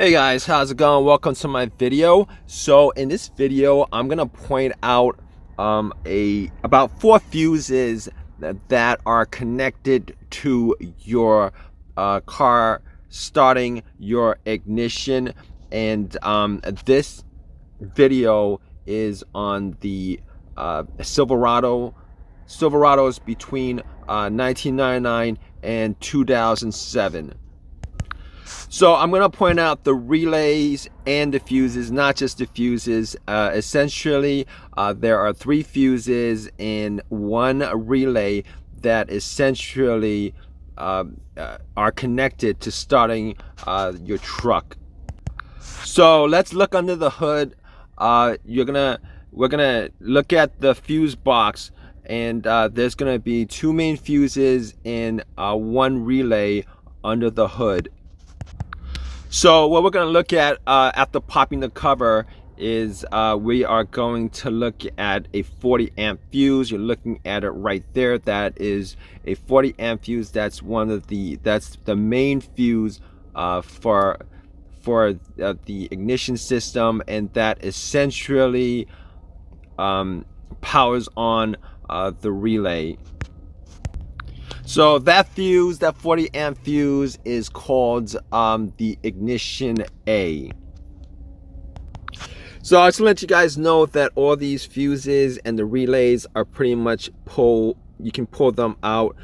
Hey guys, how's it going? Welcome to my video. So in this video, I'm gonna point out about 4 fuses that are connected to your car starting your ignition, and this video is on the Silverados between 1999 and 2007. So I'm going to point out the relays and the fuses, not just the fuses. Essentially, there are 3 fuses in one relay that essentially are connected to starting your truck. So let's look under the hood. We're gonna look at the fuse box, and there's gonna be 2 main fuses in one relay under the hood. So what we're going to look at after popping the cover is we are going to look at a 40 amp fuse. You're looking at it right there. That is a 40 amp fuse. That's the main fuse for the ignition system, and that essentially powers on the relay. So that fuse, that 40 amp fuse, is called the ignition A. So I just want to let you guys know that all these fuses and the relays are pretty much you can pull them out.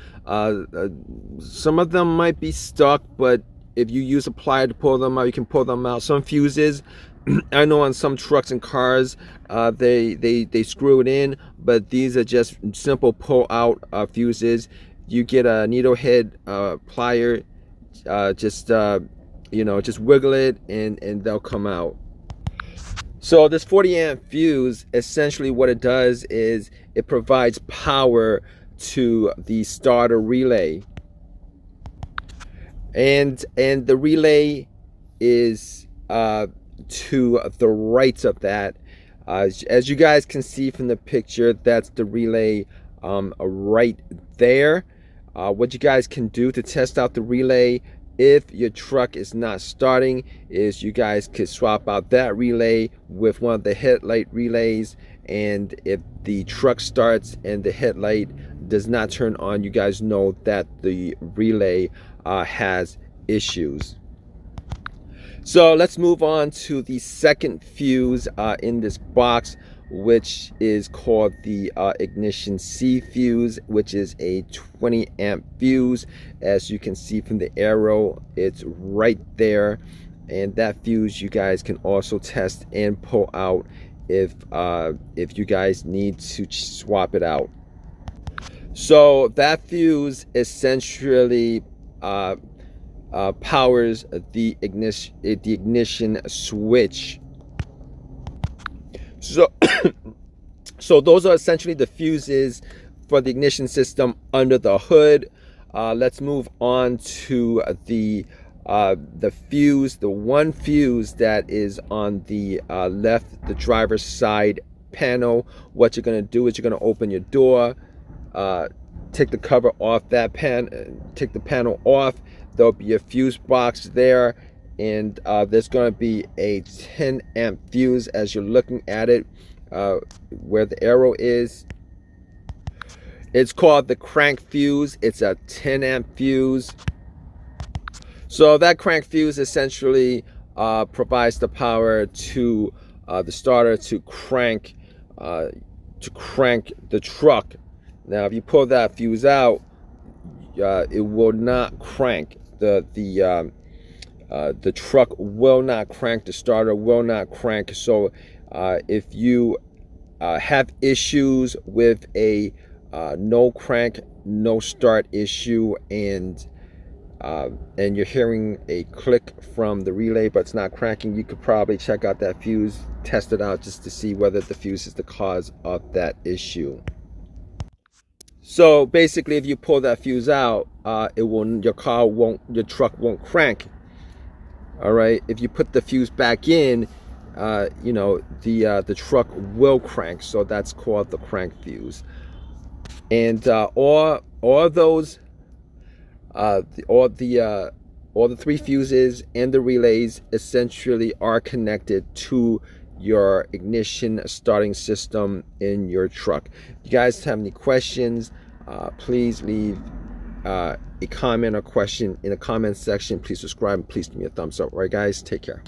Some of them might be stuck, but if you use a plier to pull them out, you can pull them out. Some fuses, I know on some trucks and cars, they screw it in, but these are just simple pull out fuses. You get a needle head plier, just wiggle it and they'll come out. So this 40 amp fuse, essentially what it does is it provides power to the starter relay, and the relay is to the right of that. As you guys can see from the picture, that's the relay right there. What you guys can do to test out the relay if your truck is not starting is you guys could swap out that relay with one of the headlight relays, and if the truck starts and the headlight does not turn on, you guys know that the relay has issues. So let's move on to the second fuse in this box, which is called the ignition C fuse, which is a 20 amp fuse. As you can see from the arrow, it's right there, and that fuse you guys can also test and pull out if you guys need to swap it out. So that fuse essentially powers the ignition switch. So those are essentially the fuses for the ignition system under the hood. Let's move on to the fuse, the one fuse that is on the left, the driver's side panel. What you're going to do is you're going to open your door, take the cover off that take the panel off. There'll be a fuse box there, and there's going to be a 10 amp fuse as you're looking at it, where the arrow is. It's called the crank fuse. It's a 10 amp fuse. So that crank fuse essentially provides the power to the starter to crank the truck. Now if you pull that fuse out, it will not crank. The truck will not crank, the starter will not crank. So if you have issues with a no crank, no start issue, and you're hearing a click from the relay but it's not cranking, you could probably check out that fuse, test it out just to see whether the fuse is the cause of that issue. So basically, if you pull that fuse out, your truck won't crank. All right. If you put the fuse back in, the truck will crank. So that's called the crank fuse. And all those all the 3 fuses and the relays essentially are connected to your ignition starting system in your truck. If you guys have any questions, please leave a comment or question in the comment section. Please subscribe and please give me a thumbs up. All right, guys, take care.